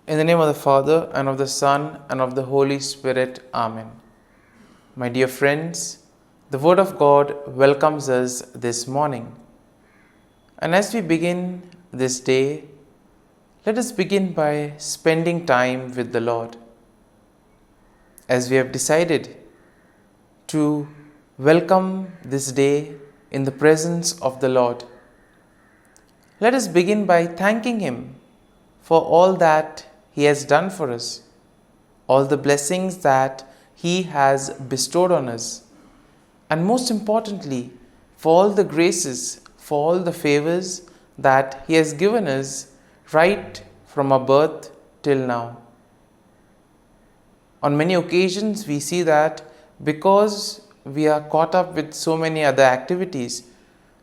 In the name of the Father, and of the Son, and of the Holy Spirit. Amen. My dear friends, the Word of God welcomes us this morning. And as we begin this day, let us begin by spending time with the Lord. As we have decided to welcome this day in the presence of the Lord, let us begin by thanking Him for all that He has done for us, all the blessings that He has bestowed on us, and most importantly, for all the graces, for all the favors that He has given us right from our birth till now. On many occasions, we see that because we are caught up with so many other activities,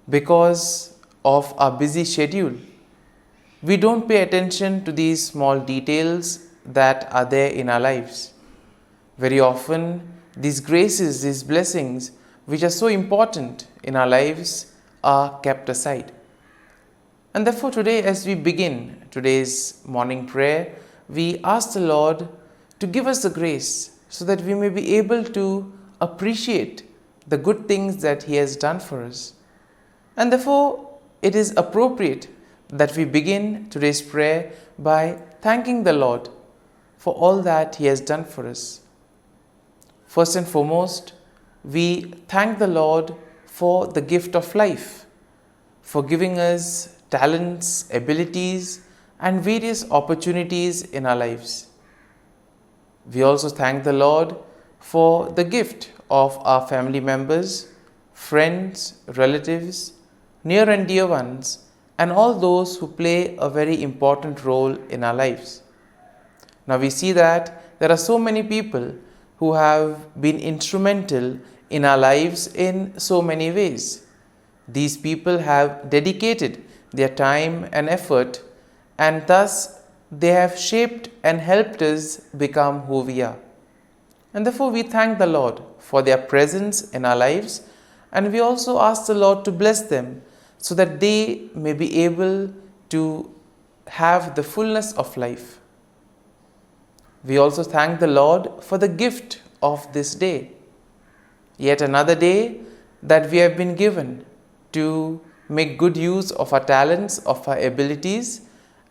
because of our busy schedule, we don't pay attention to these small details that are there in our lives. Very often, these graces, these blessings, which are so important in our lives, are kept aside. And therefore, today, as we begin today's morning prayer, we ask the Lord to give us the grace so that we may be able to appreciate the good things that He has done for us. And therefore, it is appropriate that we begin today's prayer by thanking the Lord for all that He has done for us. First and foremost, we thank the Lord for the gift of life, for giving us talents, abilities, and various opportunities in our lives. We also thank the Lord for the gift of our family members, friends, relatives, near and dear ones, and all those who play a very important role in our lives. Now we see that there are so many people who have been instrumental in our lives in so many ways. These people have dedicated their time and effort, and thus they have shaped and helped us become who we are. And therefore we thank the Lord for their presence in our lives, and we also ask the Lord to bless them so that they may be able to have the fullness of life. We also thank the Lord for the gift of this day, yet another day that we have been given to make good use of our talents, of our abilities,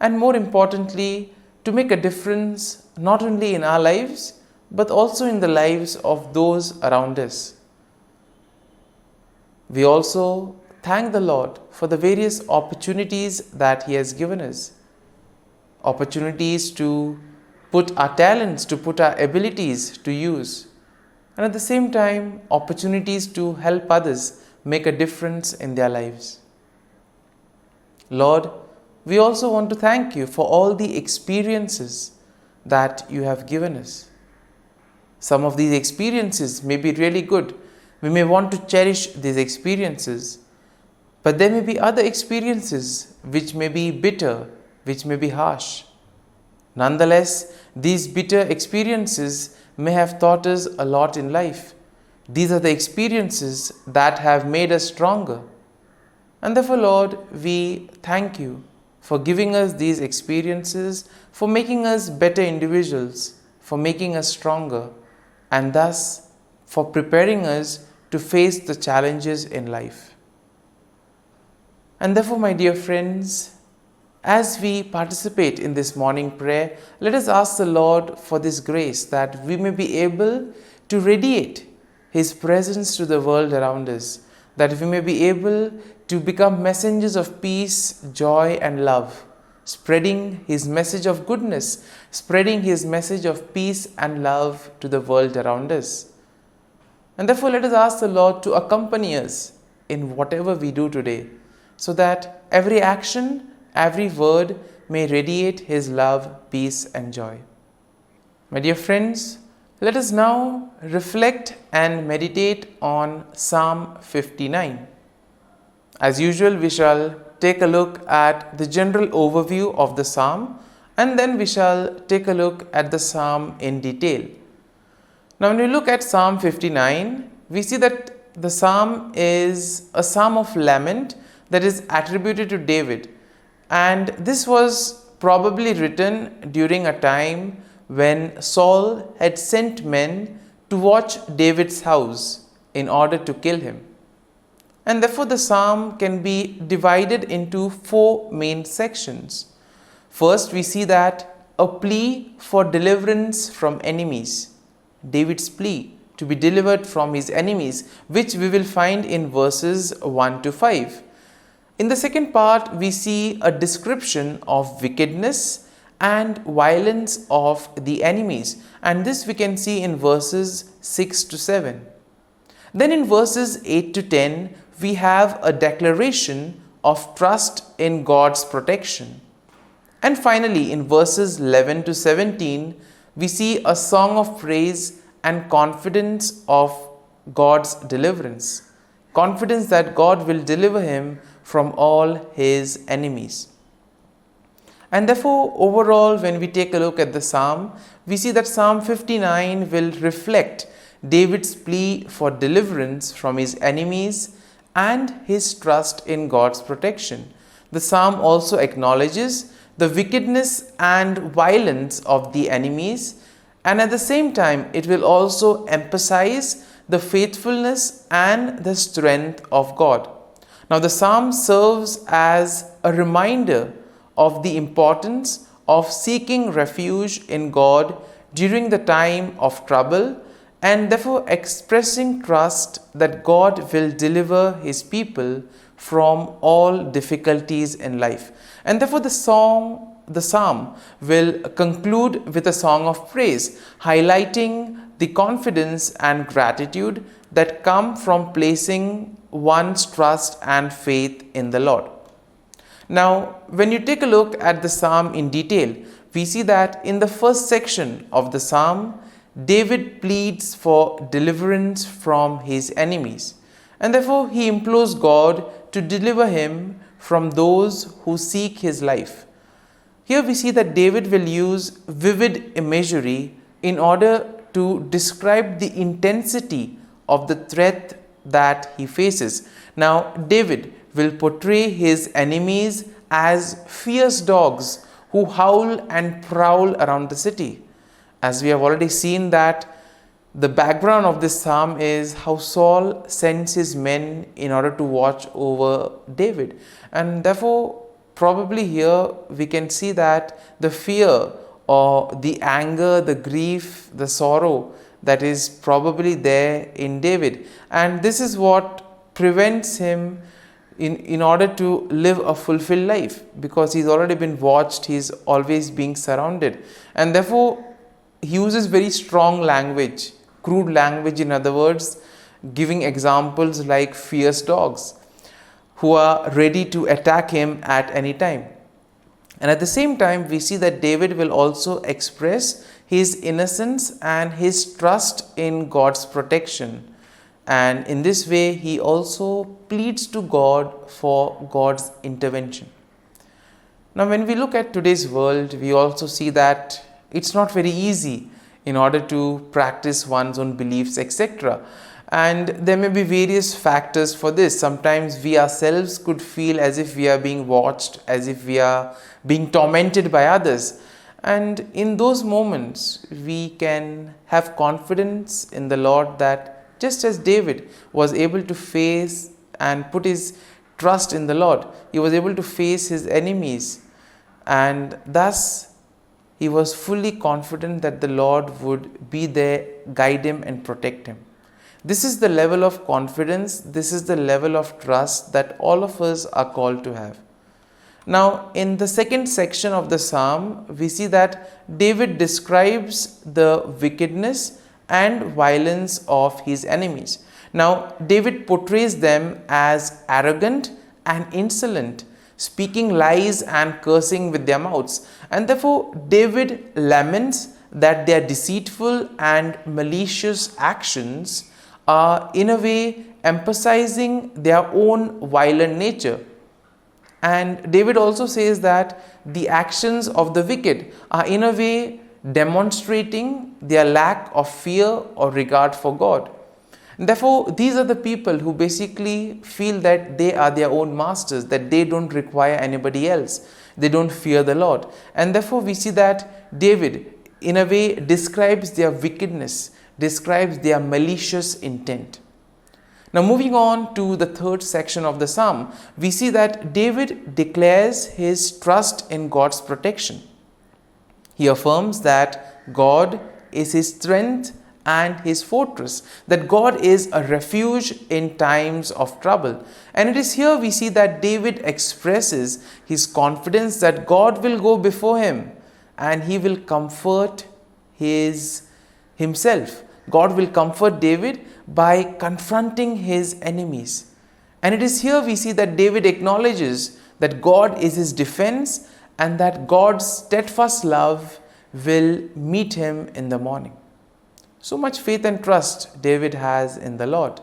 and more importantly, to make a difference not only in our lives, but also in the lives of those around us. We also thank the Lord for the various opportunities that He has given us. Opportunities to put our talents, to put our abilities to use. And at the same time, opportunities to help others make a difference in their lives. Lord, we also want to thank You for all the experiences that You have given us. Some of these experiences may be really good. We may want to cherish these experiences. But there may be other experiences which may be bitter, which may be harsh. Nonetheless, these bitter experiences may have taught us a lot in life. These are the experiences that have made us stronger. And therefore, Lord, we thank You for giving us these experiences, for making us better individuals, for making us stronger, and thus for preparing us to face the challenges in life. And therefore, my dear friends, as we participate in this morning prayer, let us ask the Lord for this grace that we may be able to radiate His presence to the world around us, that we may be able to become messengers of peace, joy, and love, spreading His message of goodness, spreading His message of peace and love to the world around us. And therefore, let us ask the Lord to accompany us in whatever we do today, so that every action, every word may radiate His love, peace, and joy. My dear friends, let us now reflect and meditate on Psalm 59. As usual, we shall take a look at the general overview of the psalm, and then we shall take a look at the psalm in detail. Now, when we look at Psalm 59, we see that the psalm is a psalm of lament that is attributed to David. And this was probably written during a time when Saul had sent men to watch David's house in order to kill him. And therefore the psalm can be divided into four main sections. First, we see that a plea for deliverance from enemies. David's plea to be delivered from his enemies, which we will find in verses 1 to 5. In the second part, we see a description of wickedness and violence of the enemies, and this we can see in verses 6 to 7. Then in verses 8 to 10, we have a declaration of trust in God's protection. And finally, in verses 11 to 17, we see a song of praise and confidence of God's deliverance. Confidence that God will deliver him from all his enemies. And therefore, overall, when we take a look at the psalm, we see that Psalm 59 will reflect David's plea for deliverance from his enemies and his trust in God's protection. The psalm also acknowledges the wickedness and violence of the enemies, and at the same time, it will also emphasize the faithfulness and the strength of God. Now, the psalm serves as a reminder of the importance of seeking refuge in God during the time of trouble, and therefore expressing trust that God will deliver his people from all difficulties in life. And therefore the psalm will conclude with a song of praise, highlighting the confidence and gratitude that come from placing one's trust and faith in the Lord. Now, when you take a look at the psalm in detail, we see that in the first section of the psalm, David pleads for deliverance from his enemies, and therefore he implores God to deliver him from those who seek his life. Here we see that David will use vivid imagery in order to describe the intensity of the threat that he faces. Now, David will portray his enemies as fierce dogs who howl and prowl around the city. As we have already seen that the background of this psalm is how Saul sends his men in order to watch over David. And therefore, probably here we can see that the fear or the anger, the grief, the sorrow that is probably there in David. And this is what prevents him in order to live a fulfilled life, because he's already been watched, he's always being surrounded. And therefore, he uses very strong language, crude language, in other words, giving examples like fierce dogs who are ready to attack him at any time. And at the same time, we see that David will also express his innocence and his trust in God's protection. And in this way, he also pleads to God for God's intervention. Now, when we look at today's world, we also see that it's not very easy in order to practice one's own beliefs, etc. And there may be various factors for this. Sometimes we ourselves could feel as if we are being watched, as if we are being tormented by others. And in those moments, we can have confidence in the Lord that just as David was able to face and put his trust in the Lord, he was able to face his enemies, and thus he was fully confident that the Lord would be there, guide him and protect him. This is the level of confidence, this is the level of trust that all of us are called to have. Now, in the second section of the psalm, we see that David describes the wickedness and violence of his enemies. Now, David portrays them as arrogant and insolent, speaking lies and cursing with their mouths. And therefore, David laments that their deceitful and malicious actions are in a way emphasizing their own violent nature. And David also says that the actions of the wicked are in a way demonstrating their lack of fear or regard for God. Therefore, these are the people who basically feel that they are their own masters, that they don't require anybody else. They don't fear the Lord. And therefore, we see that David, in a way, describes their wickedness, describes their malicious intent. Now, moving on to the third section of the psalm, we see that David declares his trust in God's protection. He affirms that God is his strength and his fortress, that God is a refuge in times of trouble. And it is here we see that David expresses his confidence that God will go before him and he will comfort himself. God will comfort David by confronting his enemies. And it is here we see that David acknowledges that God is his defense and that God's steadfast love will meet him in the morning. So much faith and trust David has in the Lord.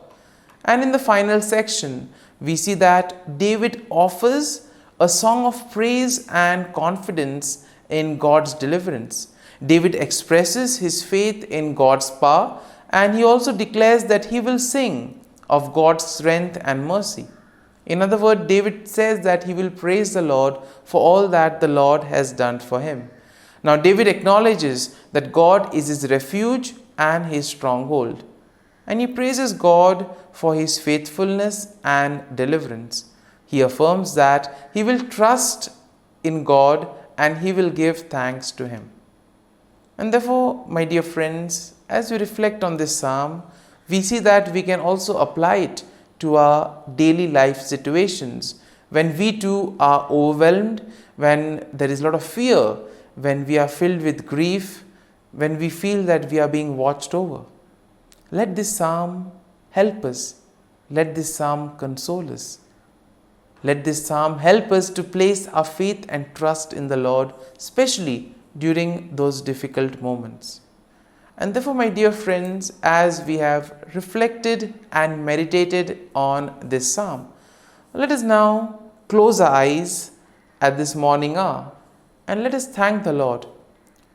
And in the final section, we see that David offers a song of praise and confidence in God's deliverance. David expresses his faith in God's power, and he also declares that he will sing of God's strength and mercy. In other words, David says that he will praise the Lord for all that the Lord has done for him. Now, David acknowledges that God is his refuge and his stronghold, and he praises God for his faithfulness and deliverance. He affirms that he will trust in God and he will give thanks to him. And therefore, my dear friends, as we reflect on this psalm, we see that we can also apply it to our daily life situations. When we too are overwhelmed, when there is a lot of fear, when we are filled with grief, when we feel that we are being watched over, let this psalm help us. Let this psalm console us. Let this psalm help us to place our faith and trust in the Lord, especially during those difficult moments. And therefore, my dear friends, as we have reflected and meditated on this psalm, let us now close our eyes at this morning hour and let us thank the Lord.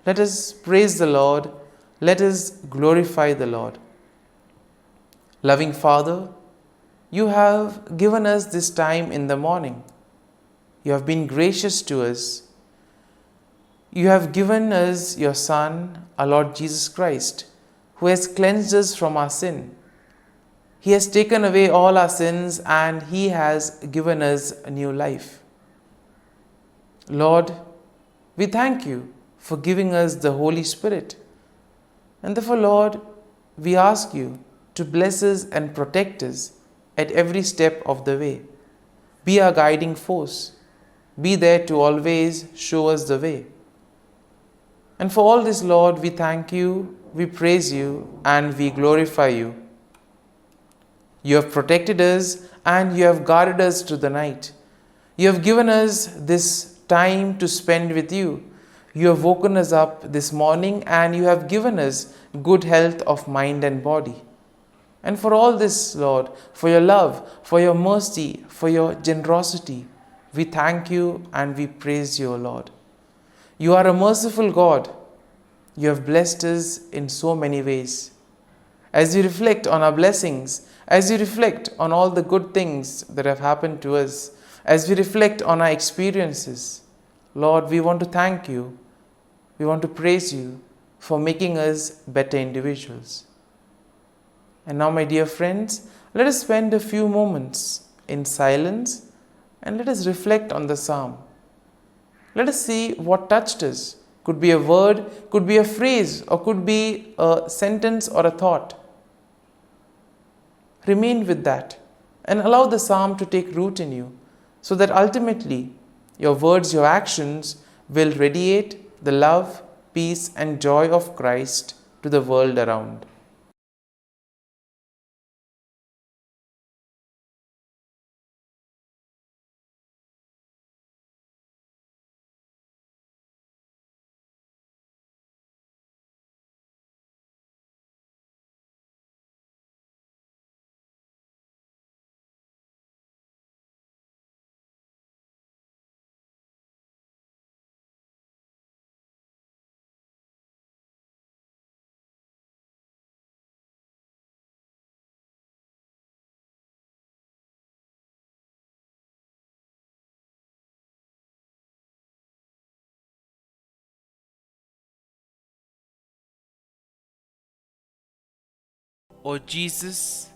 Let us praise the Lord. Let us glorify the Lord. Loving Father, you have given us this time in the morning. You have been gracious to us. You have given us your Son, our Lord Jesus Christ, who has cleansed us from our sin. He has taken away all our sins and He has given us a new life. Lord, we thank you for giving us the Holy Spirit. And therefore, Lord, we ask you to bless us and protect us at every step of the way. Be our guiding force. Be there to always show us the way. And for all this, Lord, we thank you, we praise you, and we glorify you. You have protected us and you have guarded us through the night. You have given us this time to spend with you. You have woken us up this morning and you have given us good health of mind and body. And for all this, Lord, for your love, for your mercy, for your generosity, we thank you and we praise you, O Lord. You are a merciful God. You have blessed us in so many ways. As we reflect on our blessings, as we reflect on all the good things that have happened to us, as we reflect on our experiences, Lord, we want to thank you. We want to praise you for making us better individuals. And now, my dear friends, let us spend a few moments in silence and let us reflect on the psalm. Let us see what touched us. Could be a word, could be a phrase, or could be a sentence or a thought. Remain with that and allow the psalm to take root in you so that ultimately your words, your actions will radiate the love, peace, and joy of Christ to the world around. O Jesus,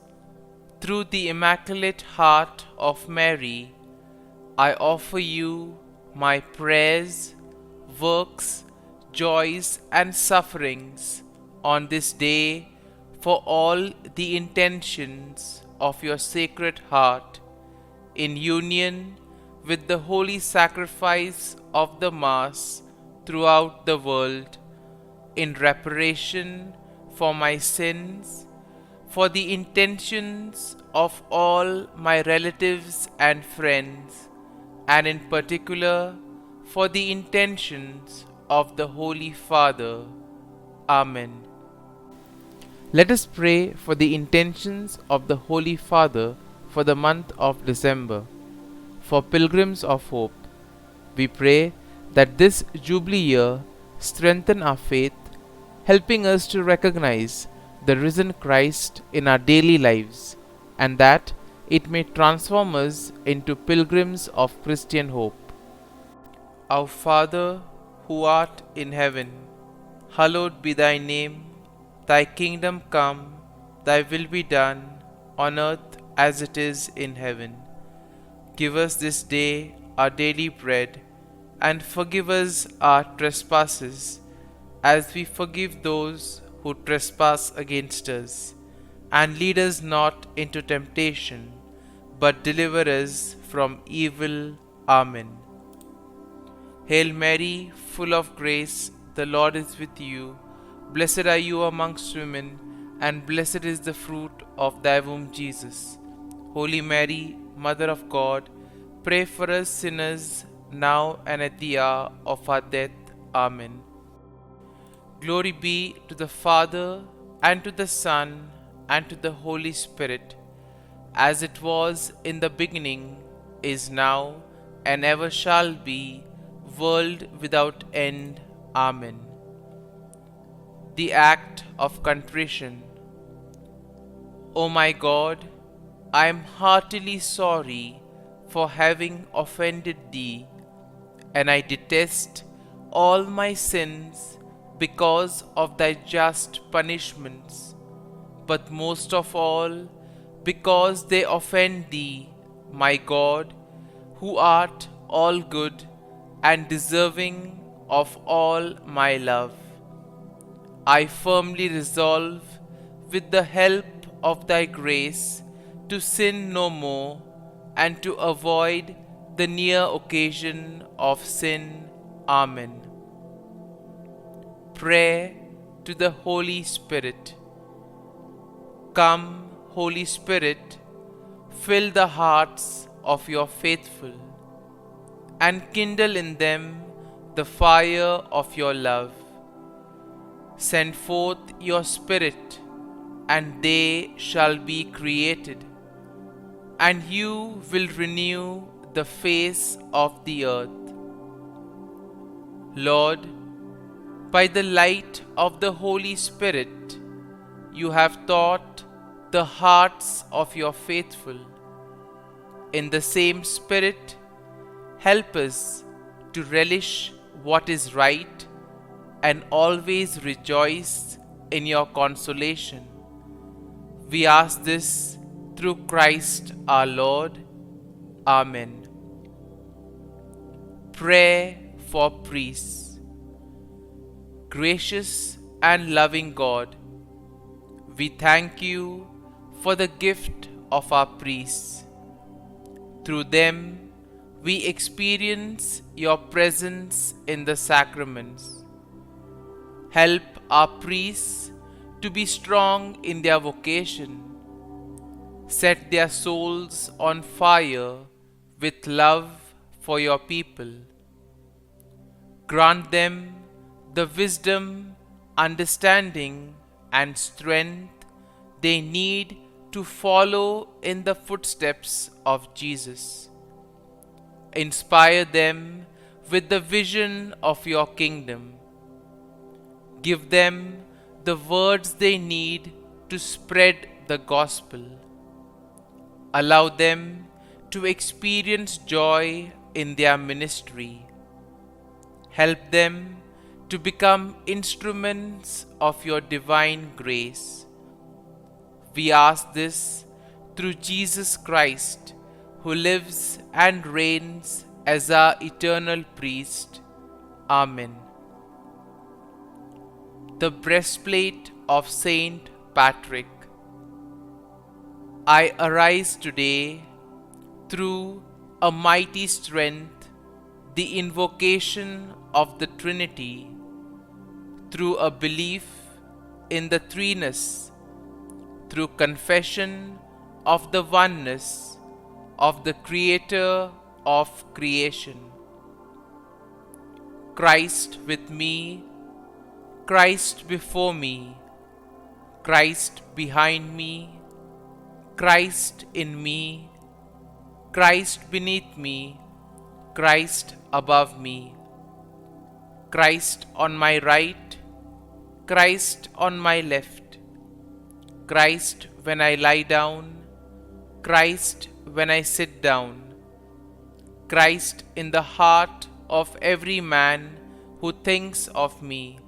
through the Immaculate Heart of Mary, I offer you my prayers, works, joys, and sufferings on this day for all the intentions of your Sacred Heart, in union with the holy sacrifice of the Mass throughout the world, in reparation for my sins, for the intentions of all my relatives and friends, and in particular for the intentions of the Holy Father. Amen. Let us pray for the intentions of the Holy Father for the month of December. For pilgrims of hope, we pray that this Jubilee year strengthen our faith, helping us to recognize the risen Christ in our daily lives, and that it may transform us into pilgrims of Christian hope. Our Father, who art in heaven, hallowed be thy name. Thy kingdom come, thy will be done, on earth as it is in heaven. Give us this day our daily bread, and forgive us our trespasses, as we forgive those who trespass against us. And lead us not into temptation, but deliver us from evil. Amen. Hail Mary, full of grace, the Lord is with you. Blessed are you amongst women, and blessed is the fruit of thy womb, Jesus. Holy Mary, Mother of God, pray for us sinners, now and at the hour of our death. Amen. Glory be to the Father, and to the Son, and to the Holy Spirit, as it was in the beginning, is now, and ever shall be, world without end. Amen. The act of contrition. O my God, I am heartily sorry for having offended thee, and I detest all my sins because of thy just punishments, but most of all because they offend thee, my God, who art all good and deserving of all my love. I firmly resolve, with the help of thy grace, to sin no more, and to avoid the near occasion of sin. Amen. Prayer to the Holy Spirit. Come, Holy Spirit, fill the hearts of your faithful, and kindle in them the fire of your love. Send forth your Spirit, and they shall be created, and you will renew the face of the earth. Lord, by the light of the Holy Spirit, you have taught the hearts of your faithful. In the same Spirit, help us to relish what is right and always rejoice in your consolation. We ask this through Christ our Lord. Amen. Prayer for priests. Gracious and loving God, we thank you for the gift of our priests. Through them, we experience your presence in the sacraments. Help our priests to be strong in their vocation. Set their souls on fire with love for your people. Grant them the wisdom, understanding, and strength they need to follow in the footsteps of Jesus. Inspire them with the vision of your kingdom. Give them the words they need to spread the gospel. Allow them to experience joy in their ministry. Help them to become instruments of your divine grace. We ask this through Jesus Christ, who lives and reigns as our eternal priest. Amen. The breastplate of Saint Patrick. I arise today through a mighty strength, the invocation of the Trinity, through a belief in the threeness, through confession of the oneness of the Creator of creation. Christ with me, Christ before me, Christ behind me, Christ in me, Christ beneath me, Christ above me, Christ on my right, Christ on my left, Christ when I lie down, Christ when I sit down, Christ in the heart of every man who thinks of me,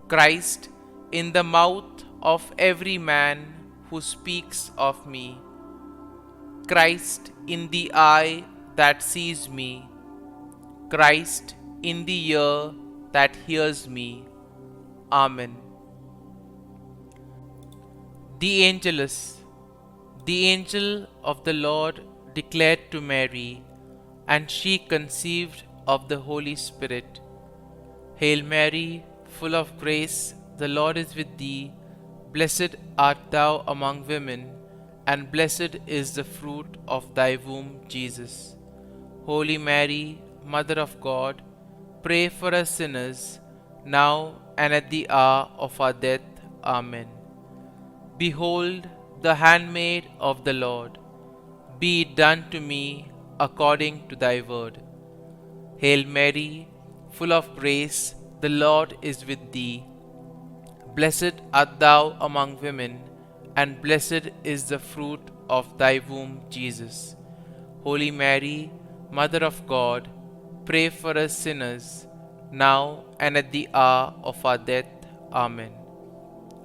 Christ in the mouth of every man who speaks of me, Christ in the eye that sees me, Christ in the ear that hears me. Amen. The Angelus. The angel of the Lord declared to Mary, and she conceived of the Holy Spirit. Hail Mary, full of grace, the Lord is with thee. Blessed art thou among women, and blessed is the fruit of thy womb, Jesus. Holy Mary, Mother of God, pray for us sinners, now and at the hour of our death. Amen. Behold, the handmaid of the Lord, be it done to me according to thy word. Hail Mary, full of grace, the Lord is with thee. Blessed art thou among women, and blessed is the fruit of thy womb, Jesus. Holy Mary, Mother of God, pray for us sinners, now and at the hour of our death. Amen.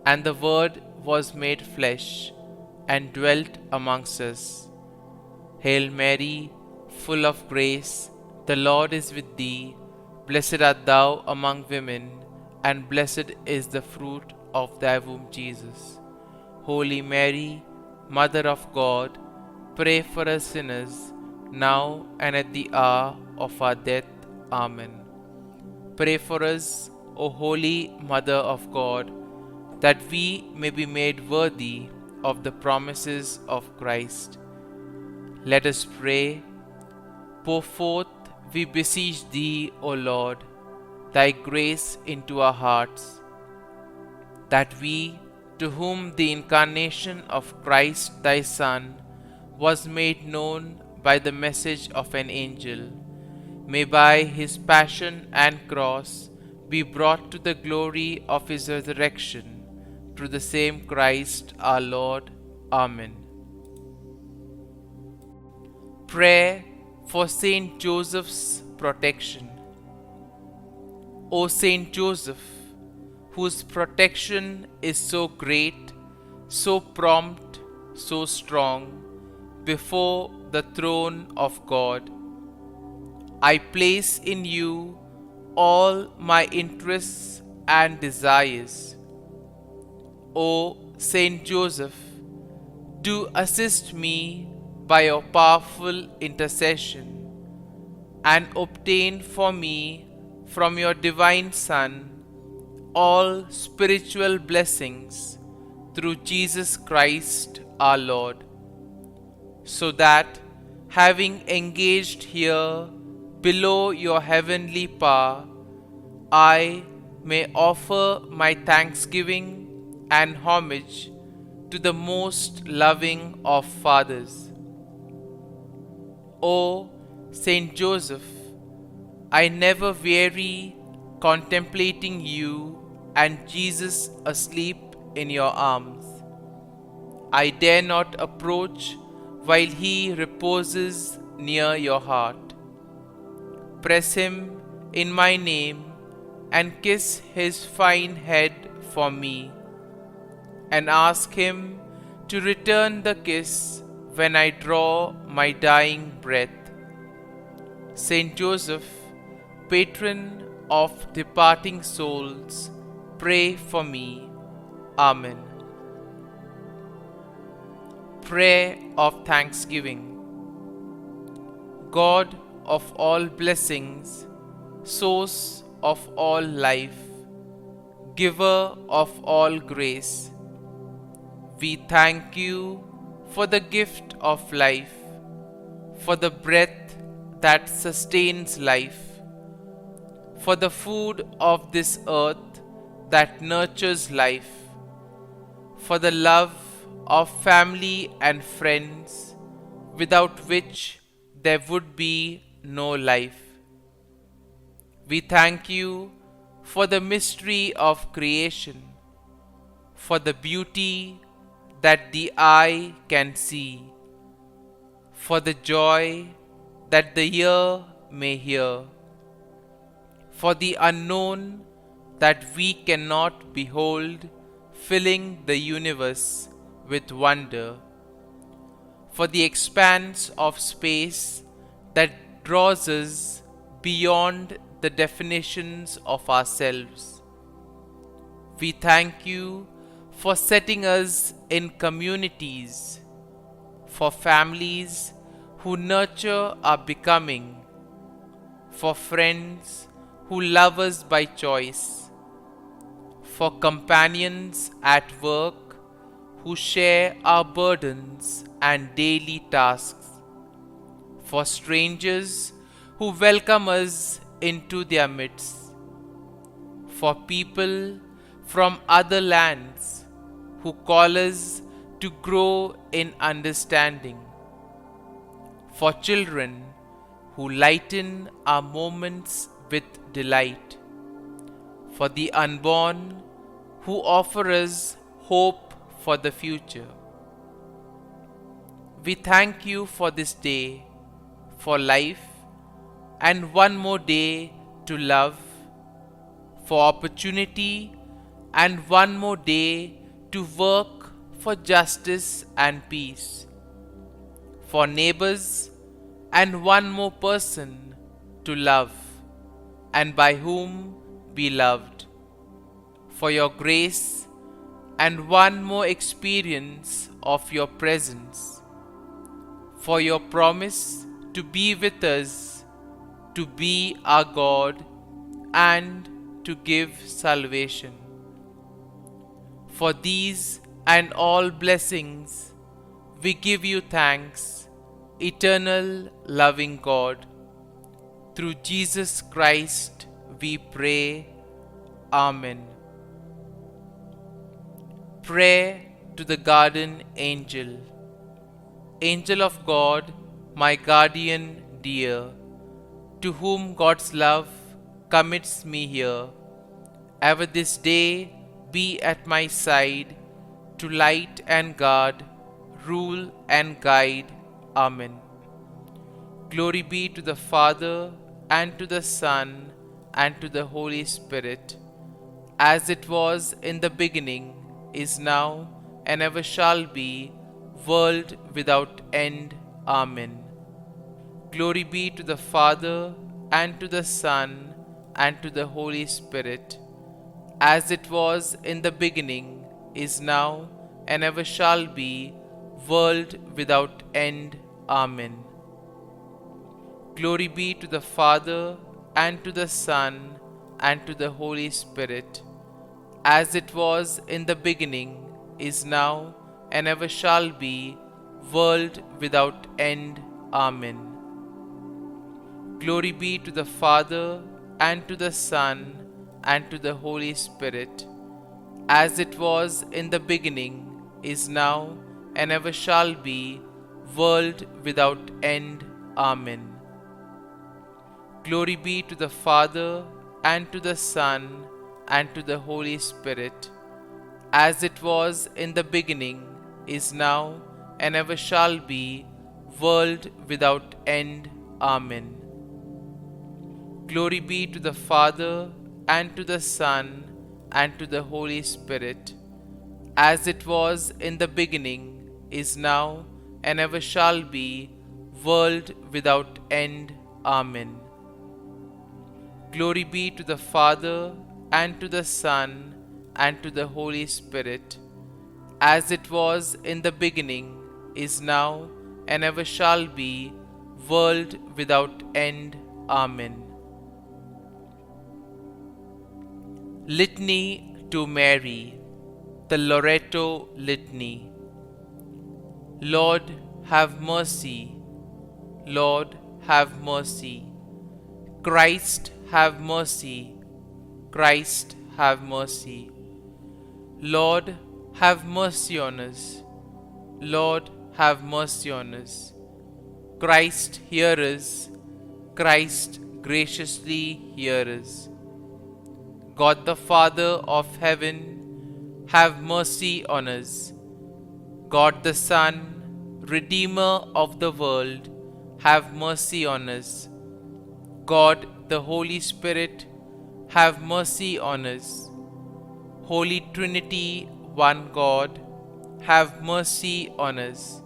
And the Word was made flesh, and dwelt amongst us. Hail Mary, full of grace, the Lord is with thee. Blessed art thou among women, and blessed is the fruit of thy womb, Jesus. Holy Mary, Mother of God, pray for us sinners, now and at the hour of our death. Amen. Pray for us, O Holy Mother of God, that we may be made worthy of the promises of Christ. Let us pray. Pour forth, we beseech thee, O Lord, thy grace into our hearts, that we, to whom the incarnation of Christ thy Son was made known by the message of an angel, may by his passion and cross be brought to the glory of his resurrection, through the same Christ our Lord. Amen. Prayer for Saint Joseph's protection. O Saint Joseph, whose protection is so great, so prompt, so strong, before the throne of God, I place in you all my interests and desires. O Saint Joseph, do assist me by your powerful intercession, and obtain for me from your divine Son all spiritual blessings through Jesus Christ our Lord, so that, having engaged here below your heavenly power, I may offer my thanksgiving and homage to the most loving of fathers. O Saint Joseph, I never weary contemplating you and Jesus asleep in your arms. I dare not approach while he reposes near your heart. Press him in my name and kiss his fine head for me, and ask him to return the kiss when I draw my dying breath. Saint Joseph, patron of departing souls, pray for me. Amen. Prayer of Thanksgiving. God of all blessings, source of all life, giver of all grace, we thank you for the gift of life, for the breath that sustains life, for the food of this earth that nurtures life, for the love of family and friends, without which there would be no life. We thank you for the mystery of creation, for the beauty that the eye can see, for the joy that the ear may hear, for the unknown that we cannot behold, filling the universe with wonder, for the expanse of space that draws us beyond the definitions of ourselves. We thank you for setting us in communities, for families who nurture our becoming, for friends who love us by choice, for companions at work who share our burdens and daily tasks, for strangers who welcome us into their midst, for people from other lands who call us to grow in understanding, for children who lighten our moments with delight, for the unborn who offer us hope for the future. We thank you for this day, for life, and one more day to love, for opportunity, and one more day to work for justice and peace, for neighbors, and one more person to love, and by whom be loved, for your grace, and one more experience of your presence, for your promise to be with us, to be our God, and to give salvation. For these and all blessings, we give you thanks, eternal loving God. Through Jesus Christ we pray. Amen. Prayer to the Guardian Angel. Angel of God, my guardian dear, to whom God's love commits me here, ever this day be at my side, to light and guard, rule and guide. Amen. Glory be to the Father, and to the Son, and to the Holy Spirit, as it was in the beginning, is now, and ever shall be, world without end. Amen. Glory be to the Father, and to the Son, and to the Holy Spirit, as it was in the beginning, is now, and ever shall be, world without end. Amen. Glory be to the Father, and to the Son, and to the Holy Spirit, as it was in the beginning, is now, and ever shall be, world without end. Amen. Glory be to the Father, and to the Son, and to the Holy Spirit, as it was in the beginning, is now, and ever shall be, world without end. Amen. Glory be to the Father, and to the Son, and to the Holy Spirit, as it was in the beginning, is now, and ever shall be, world without end. Amen. Glory be to the Father, and to the Son, and to the Holy Spirit, as it was in the beginning, is now, and ever shall be, world without end. Amen. Glory be to the Father, and to the Son, and to the Holy Spirit, as it was in the beginning, is now, and ever shall be, world without end. Amen. Litany to Mary, the Loreto Litany. Lord, have mercy. Lord, have mercy. Christ, have mercy. Christ, have mercy. Lord, have mercy on us. Lord, have mercy on us. Christ, hear us. Christ, graciously hear us. God the Father of heaven, have mercy on us. God the Son, Redeemer of the world, have mercy on us. God the Holy Spirit, have mercy on us. Holy Trinity, one God, have mercy on us.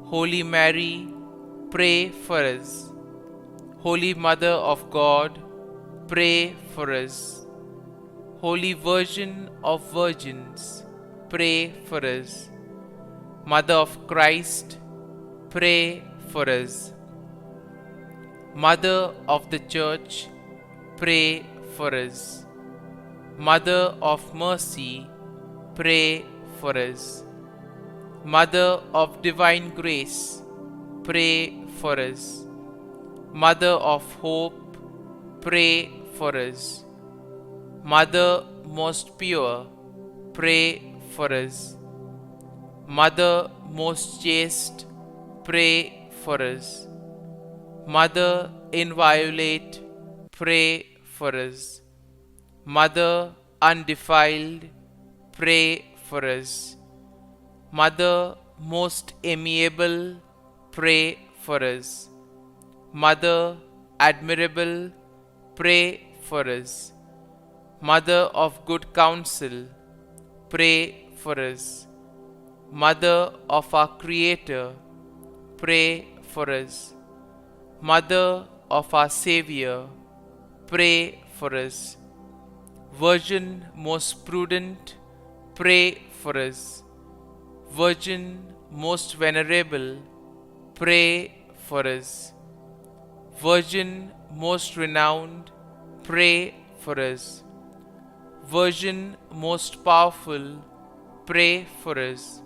Holy Mary, pray for us. Holy Mother of God, pray for us. Holy Virgin of Virgins, pray for us. Mother of Christ, pray for us. Mother of the Church, pray for us. Mother of Mercy, pray for us. Mother of Divine Grace, pray for us. Mother of Hope, pray for us. Mother most pure, pray for us. Mother most chaste, pray for us. Mother inviolate, pray for us. Mother undefiled, pray for us. Mother most amiable, pray for us. Mother admirable, pray for us. Mother of good counsel, pray for us. Mother of our Creator, pray for us. Mother of our Savior, pray for us. Virgin most prudent, pray for us. Virgin most venerable, pray for us. Virgin most renowned, pray for us. Virgin most powerful, pray for us.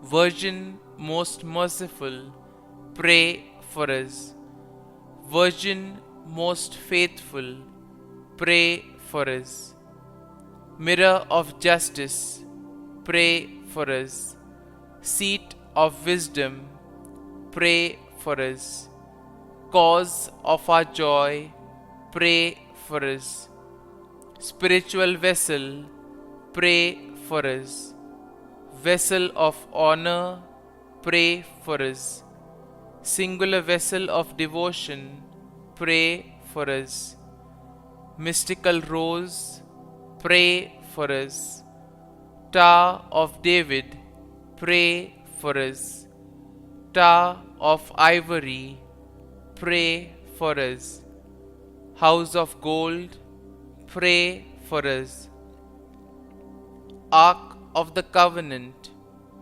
Virgin most merciful, pray for us. Virgin most faithful, pray for us. Mirror of justice, pray for us. Seat of wisdom, pray for us. Cause of our joy, pray for us. Spiritual vessel, pray for us. Vessel of honor, pray for us. Singular vessel of devotion, pray for us. Mystical rose, pray for us. Tower of David, pray for us. Tower of ivory, pray for us. House of gold, pray for us. Ark of the Covenant,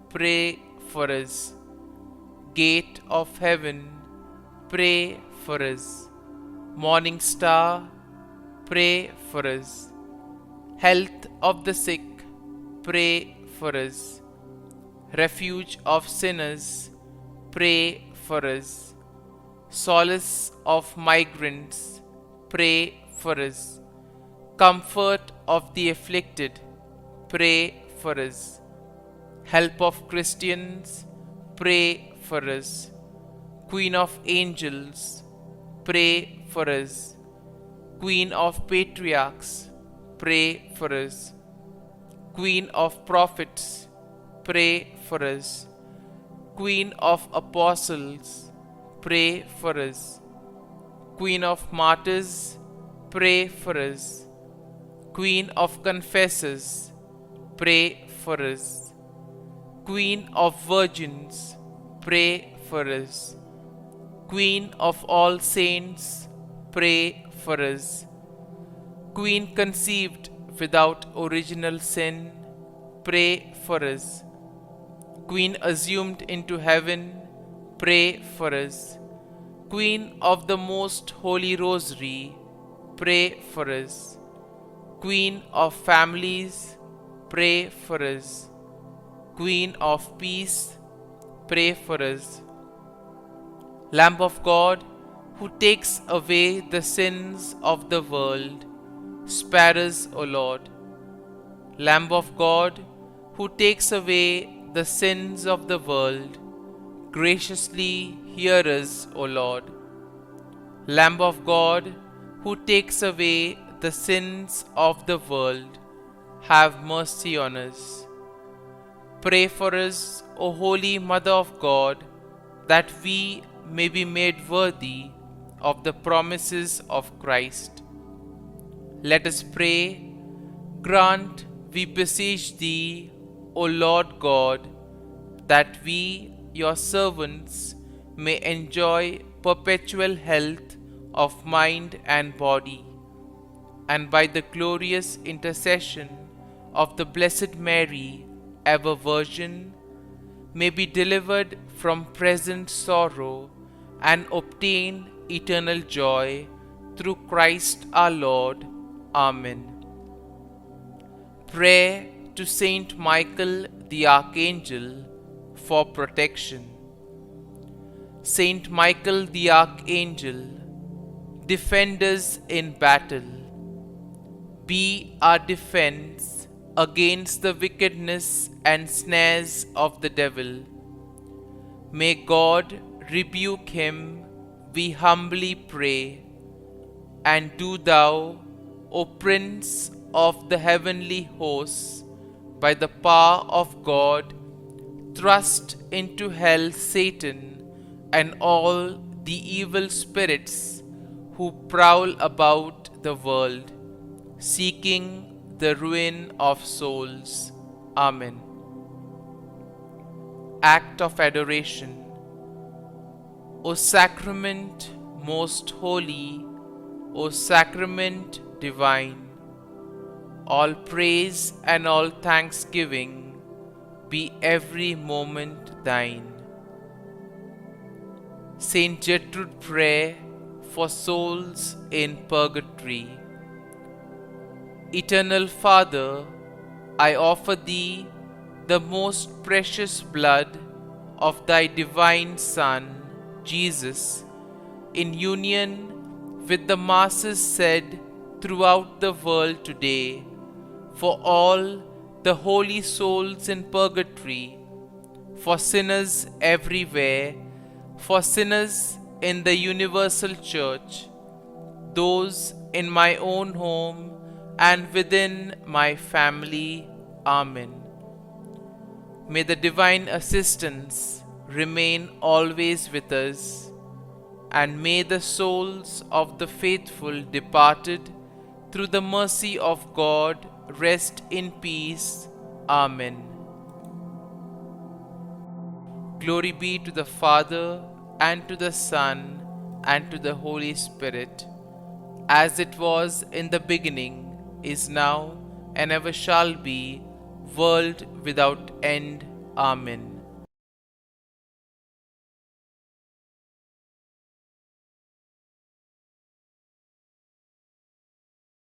pray for us. Gate of heaven, pray for us. Morning star, pray for us. Health of the sick, pray for us. Refuge of sinners, pray for us. Solace of migrants, pray for us. Comfort of the afflicted, pray for us. Help of Christians, pray for us. Queen of angels, pray for us. Queen of patriarchs, pray for us. Queen of prophets, pray for us. Queen of apostles, pray for us. Queen of martyrs, pray for us. Queen of confessors, pray for us. Queen of Virgins, pray for us. Queen of all saints, pray for us. Queen conceived without original sin, pray for us. Queen assumed into heaven, pray for us. Queen of the Most Holy Rosary, pray for us. Queen of families, pray for us. Queen of peace, pray for us. Lamb of God, who takes away the sins of the world, spare us, O Lord. Lamb of God, who takes away the sins of the world, graciously hear us, O Lord. Lamb of God, who takes away the sins of the world, have mercy on us. Pray for us, O Holy Mother of God, that we may be made worthy of the promises of Christ. Let us pray. Grant, we beseech Thee, O Lord God, that we, Your servants, may enjoy perpetual health of mind and body, and by the glorious intercession of the Blessed Mary, ever Virgin, may be delivered from present sorrow and obtain eternal joy through Christ our Lord. Amen. Prayer to Saint Michael the Archangel for protection. Saint Michael the Archangel, defend us in battle. Be our defense against the wickedness and snares of the devil. May God rebuke him, we humbly pray. And do Thou, O Prince of the heavenly hosts, by the power of God, thrust into hell Satan and all the evil spirits who prowl about the world, seeking the ruin of souls. Amen. Act of Adoration. O Sacrament most holy, O Sacrament divine, all praise and all thanksgiving be every moment Thine. Saint Gertrude Prayer for souls in purgatory. Eternal Father, I offer Thee the most precious blood of Thy divine Son, Jesus, in union with the Masses said throughout the world today, for all the holy souls in purgatory, for sinners everywhere, for sinners in the universal church, those in my own home and within my family. Amen. May the divine assistance remain always with us, and may the souls of the faithful departed through the mercy of God rest in peace. Amen. Glory be to the Father, and to the Son, and to the Holy Spirit, as it was in the beginning, is now, and ever shall be, world without end. Amen.